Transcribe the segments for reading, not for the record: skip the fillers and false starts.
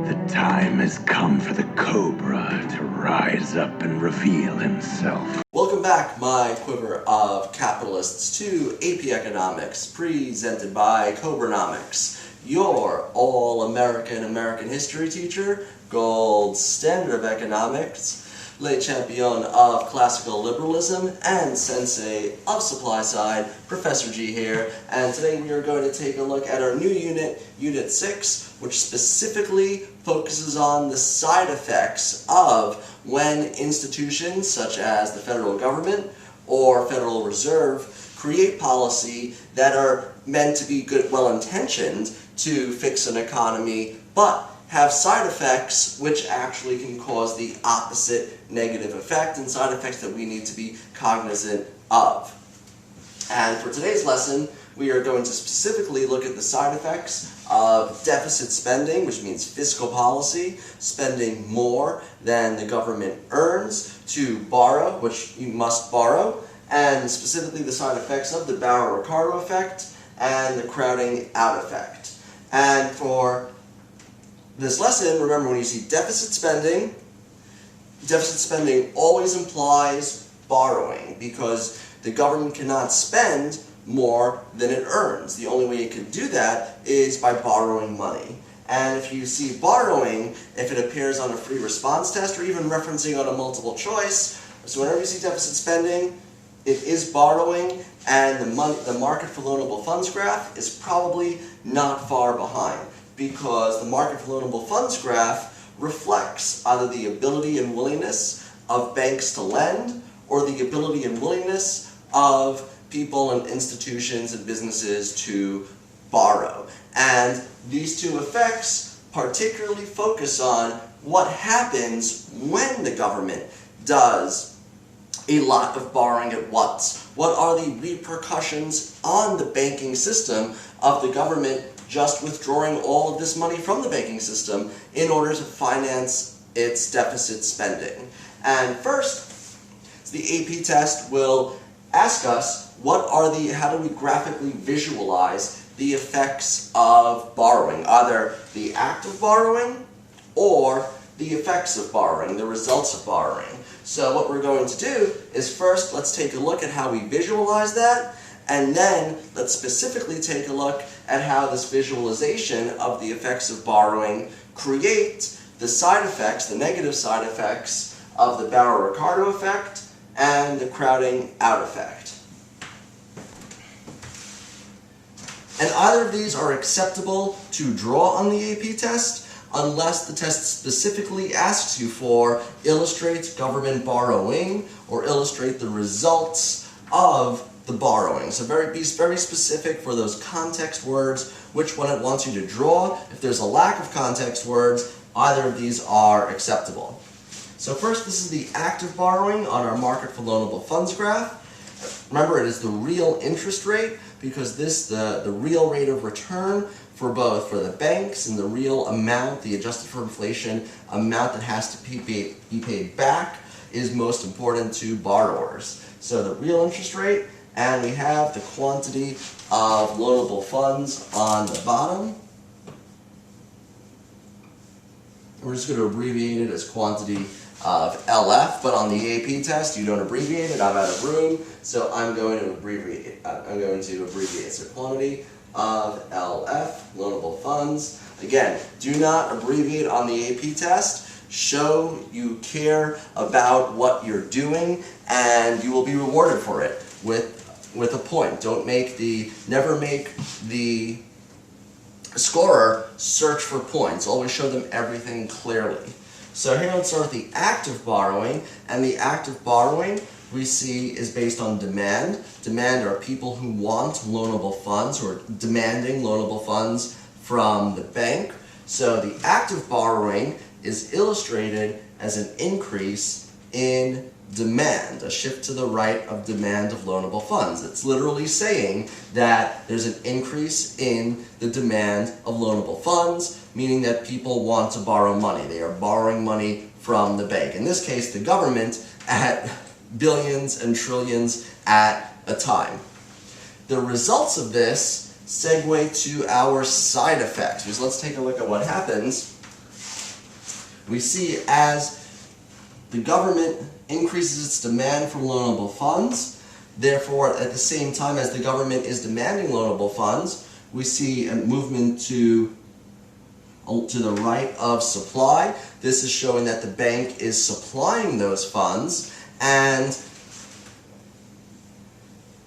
The time has come for the Cobra to rise up and reveal himself. Welcome back, my quiver of capitalists, to AP Economics, presented by Cobranomics, your all-American American history teacher, gold standard of economics, Le Champion of classical liberalism, and sensei of supply side, Professor G here. And today we are going to take a look at our new unit, Unit 6, which specifically focuses on the side effects of when institutions such as the federal government or Federal Reserve create policy that are meant to be good, well-intentioned to fix an economy, but have side effects which actually can cause the opposite negative effect, and side effects that we need to be cognizant of. And for today's lesson, we are going to specifically look at the side effects of deficit spending, which means fiscal policy, spending more than the government earns, to borrow, which you must borrow, and specifically the side effects of the Barro-Ricardo effect and the crowding out effect. And for this lesson, remember, when you see deficit spending always implies borrowing, because the government cannot spend more than it earns. The only way it can do that is by borrowing money. And if you see borrowing, if it appears on a free response test or even referencing on a multiple choice, so whenever you see deficit spending, it is borrowing, and the market for loanable funds graph is probably not far behind, because the market for loanable funds graph reflects either the ability and willingness of banks to lend or the ability and willingness of people and institutions and businesses to borrow. And these two effects particularly focus on what happens when the government does a lot of borrowing at once. What are the repercussions on the banking system of the government just withdrawing all of this money from the banking system in order to finance its deficit spending? And first, the AP test will ask us, how do we graphically visualize the effects of borrowing, either the act of borrowing or the effects of borrowing, the results of borrowing. So what we're going to do is first, let's take a look at how we visualize that, and then let's specifically take a look at how this visualization of the effects of borrowing create the side effects, the negative side effects of the Barro-Ricardo effect and the crowding out effect. And either of these are acceptable to draw on the AP test, unless the test specifically asks you for illustrate government borrowing or illustrate the results of the borrowing. So be very specific for those context words, which one it wants you to draw. If there's a lack of context words, either of these are acceptable. So first, this is the active borrowing on our market for loanable funds graph. Remember, it is the real interest rate, because the real rate of return for the banks and the real amount, the adjusted for inflation amount that has to be paid back, is most important to borrowers. So the real interest rate, and we have the quantity of loanable funds on the bottom. We're just going to abbreviate it as quantity of LF, but on the AP test you don't abbreviate it. I'm out of room, so I'm going to abbreviate it. So quantity of LF, loanable funds. Again, do not abbreviate on the AP test. Show you care about what you're doing, and you will be rewarded for it with a point. Never make the scorer search for points. Always show them everything clearly. So here, let's start with the active borrowing, and the active borrowing we see is based on demand. Demand are people who want loanable funds, or demanding loanable funds from the bank. So the active borrowing is illustrated as an increase in demand, a shift to the right of demand of loanable funds. It's literally saying that there's an increase in the demand of loanable funds, meaning that people want to borrow money. They are borrowing money from the bank. In this case, the government at billions and trillions at a time. The results of this segue to our side effects, because let's take a look at what happens we see as the government increases its demand for loanable funds, therefore at the same time as the government is demanding loanable funds, we see a movement to the right of supply. This is showing that the bank is supplying those funds, and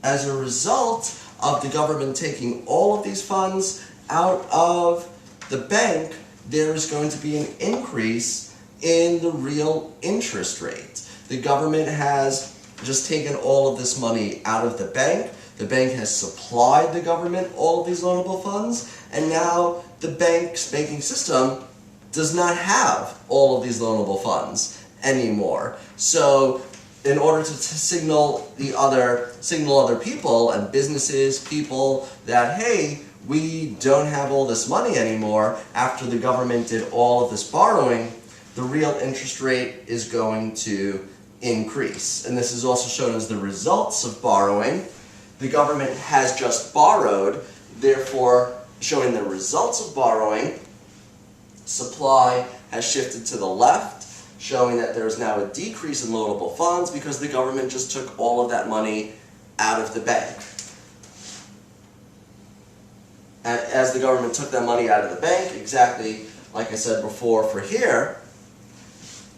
as a result of the government taking all of these funds out of the bank, there is going to be an increase in the real interest rate. The government has just taken all of this money out of the bank. The bank has supplied the government all of these loanable funds, and now the banking system does not have all of these loanable funds anymore. So in order to signal other people and businesses, people that, hey, we don't have all this money anymore after the government did all of this borrowing, the real interest rate is going to increase. And this is also shown as the results of borrowing. The government has just borrowed, therefore showing the results of borrowing. Supply has shifted to the left, showing that there is now a decrease in loanable funds because the government just took all of that money out of the bank. And as the government took that money out of the bank, exactly like I said before for here,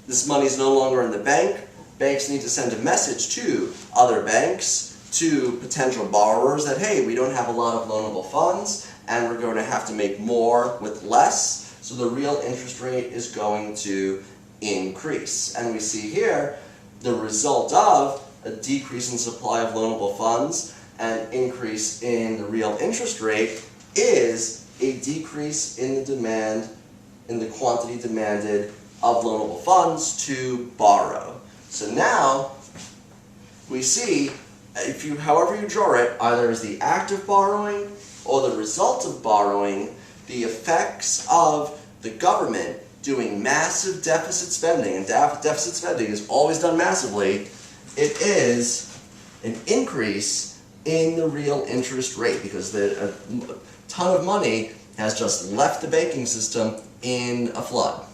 this money is no longer in the bank. Banks need to send a message to other banks, to potential borrowers that, hey, we don't have a lot of loanable funds and we're going to have to make more with less, so the real interest rate is going to increase. And we see here the result of a decrease in supply of loanable funds and increase in the real interest rate is a decrease in the demand, in the quantity demanded of loanable funds to borrow. So now we see, however you draw it, either as the act of borrowing or the result of borrowing, the effects of the government doing massive deficit spending, and deficit spending is always done massively, it is an increase in the real interest rate because a ton of money has just left the banking system in a flood.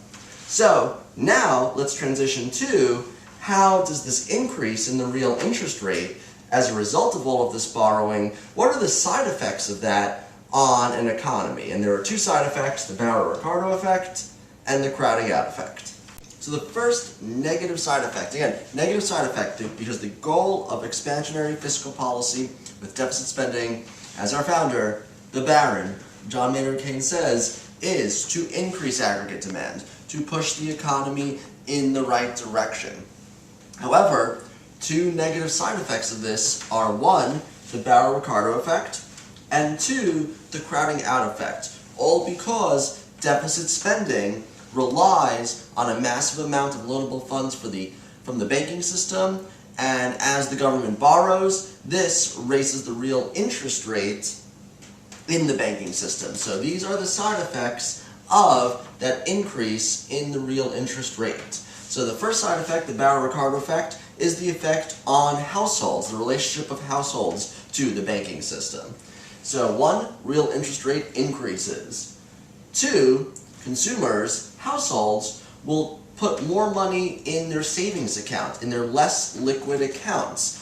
So now let's transition to how does this increase in the real interest rate as a result of all of this borrowing, what are the side effects of that on an economy? And there are two side effects, the Barro-Ricardo effect and the crowding out effect. So the first negative side effect, again, negative side effect because the goal of expansionary fiscal policy with deficit spending, as our founder, the Baron, John Maynard Keynes says, is to increase aggregate demand, to push the economy in the right direction. However, two negative side effects of this are one, the Barro-Ricardo effect, and two, the crowding out effect, all because deficit spending relies on a massive amount of loanable funds from the banking system, and as the government borrows, this raises the real interest rate in the banking system. So these are the side effects of that increase in the real interest rate. So the first side effect, the Barro-Ricardo effect, is the effect on households, the relationship of households to the banking system. So one, real interest rate increases. Two, consumers, households, will put more money in their savings account, in their less liquid accounts,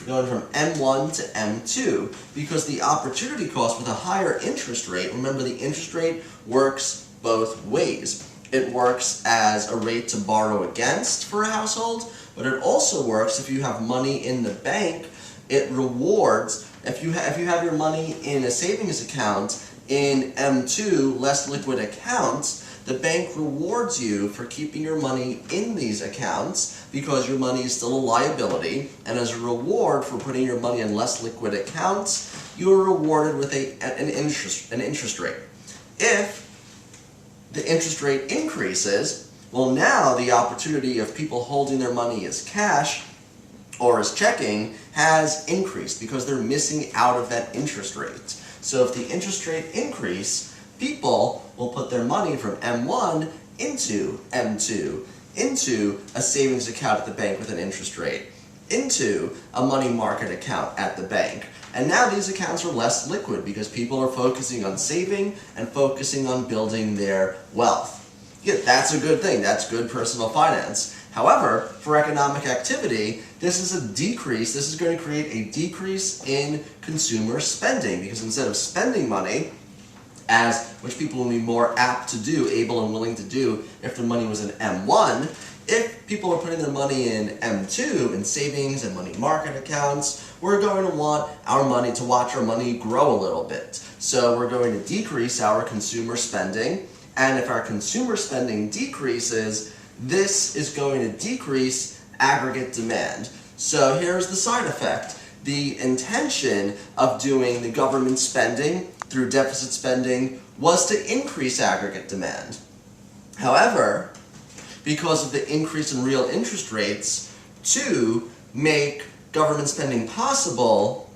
going from M1 to M2, because the opportunity cost with a higher interest rate, remember the interest rate works both ways. It works as a rate to borrow against for a household, but it also works if you have money in the bank. It rewards, if you have your money in a savings account in M2, less liquid accounts, the bank rewards you for keeping your money in these accounts because your money is still a liability, and as a reward for putting your money in less liquid accounts, you are rewarded with an interest rate. If the interest rate increases, well, now the opportunity of people holding their money as cash or as checking has increased because they're missing out of that interest rate. So if the interest rate increase, people will put their money from M1 into M2, into a savings account at the bank with an interest rate, into a money market account at the bank. And now these accounts are less liquid because people are focusing on saving and focusing on building their wealth. Yeah, that's a good thing. That's good personal finance. However, for economic activity, this is a decrease. This is going to create a decrease in consumer spending, because instead of spending money, which people will be more apt to do, able and willing to do if their money was in M1, if people are putting their money in M2, in savings and money market accounts, we're going to want our money to watch our money grow a little bit. So we're going to decrease our consumer spending, and if our consumer spending decreases, this is going to decrease aggregate demand. So here's the side effect. The intention of doing the government spending through deficit spending was to increase aggregate demand. However, because of the increase in real interest rates, to make government spending possible,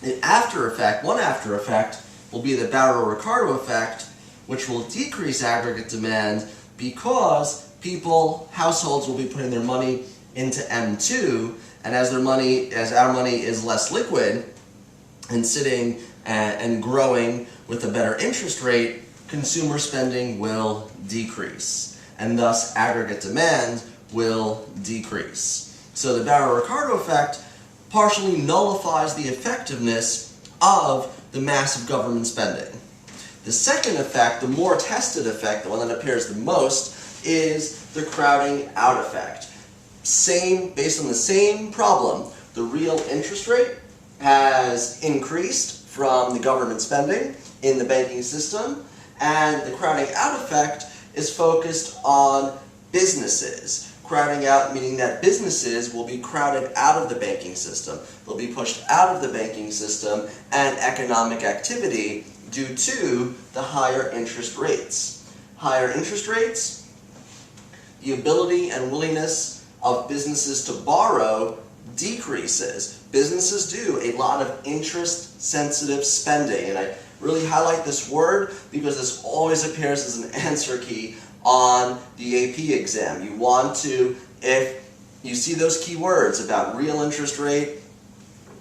one after effect will be the Barro-Ricardo effect, which will decrease aggregate demand because households will be putting their money into M2, and as our money is less liquid and sitting and growing with a better interest rate, consumer spending will decrease, and thus aggregate demand will decrease. So the Barro-Ricardo effect partially nullifies the effectiveness of the massive government spending. The second effect, the more tested effect, the one that appears the most, is the crowding out effect. Based on the same problem, the real interest rate has increased from the government spending in the banking system, and the crowding out effect is focused on businesses. Crowding out meaning that businesses will be crowded out of the banking system. They'll be pushed out of the banking system and economic activity due to the higher interest rates. Higher interest rates, the ability and willingness of businesses to borrow decreases. Businesses do a lot of interest-sensitive spending, and I really highlight this word because this always appears as an answer key on the AP exam. You want to, if you see those key words about real interest rate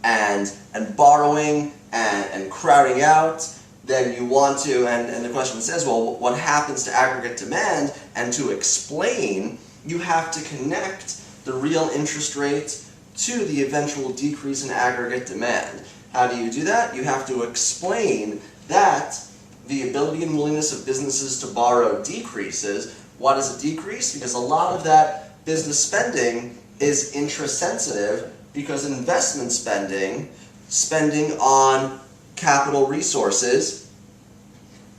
and borrowing and crowding out, then you want to, and the question says, well, what happens to aggregate demand? And to explain, you have to connect the real interest rate to the eventual decrease in aggregate demand. How do you do that? You have to explain that the ability and willingness of businesses to borrow decreases. Why does it decrease? Because a lot of that business spending is interest sensitive, because investment spending on capital resources,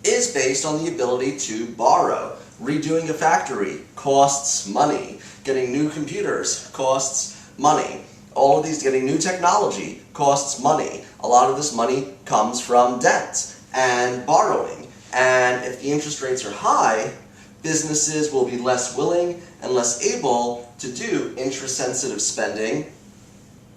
is based on the ability to borrow. Redoing a factory costs money. Getting new computers costs money. All of these, getting new technology costs money. A lot of this money comes from debt and borrowing. And if the interest rates are high, businesses will be less willing and less able to do interest-sensitive spending,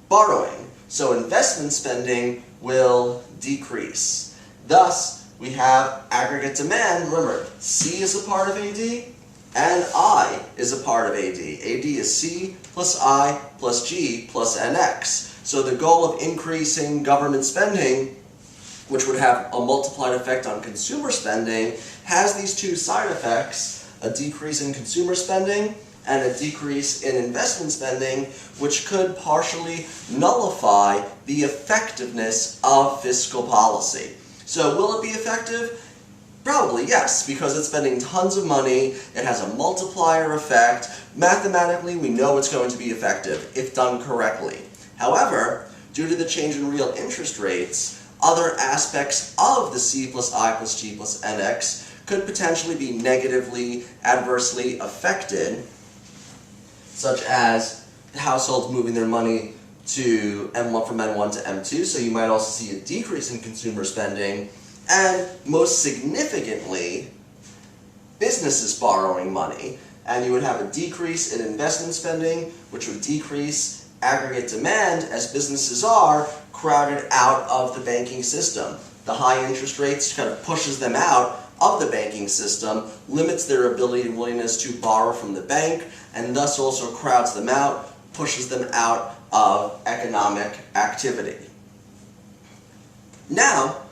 borrowing. So investment spending will decrease. Thus, we have aggregate demand. Remember, C is a part of AD, and I is a part of AD. AD is C plus I plus G plus NX. So the goal of increasing government spending, which would have a multiplied effect on consumer spending, has these two side effects: a decrease in consumer spending and a decrease in investment spending, which could partially nullify the effectiveness of fiscal policy. So will it be effective? Probably yes, because it's spending tons of money, it has a multiplier effect. Mathematically, we know it's going to be effective if done correctly. However, due to the change in real interest rates, other aspects of the C plus I plus G plus NX could potentially be negatively, adversely affected, such as households moving their money to M1 from M1 to M2, so you might also see a decrease in consumer spending, and most significantly, businesses borrowing money, and you would have a decrease in investment spending, which would decrease aggregate demand as businesses are crowded out of the banking system. The high interest rates kind of pushes them out of the banking system, limits their ability and willingness to borrow from the bank, and thus also crowds them out, pushes them out of economic activity. Now,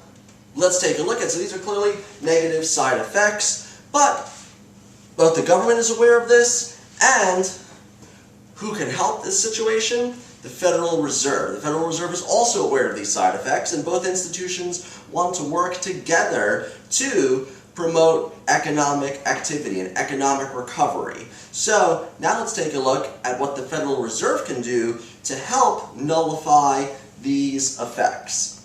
let's take a look at, so these are clearly negative side effects, but Both the government is aware of this, and who can help this situation? The Federal Reserve. The Federal Reserve is also aware of these side effects, and both institutions want to work together to promote economic activity and economic recovery. So now let's take a look at what the Federal Reserve can do to help nullify these effects.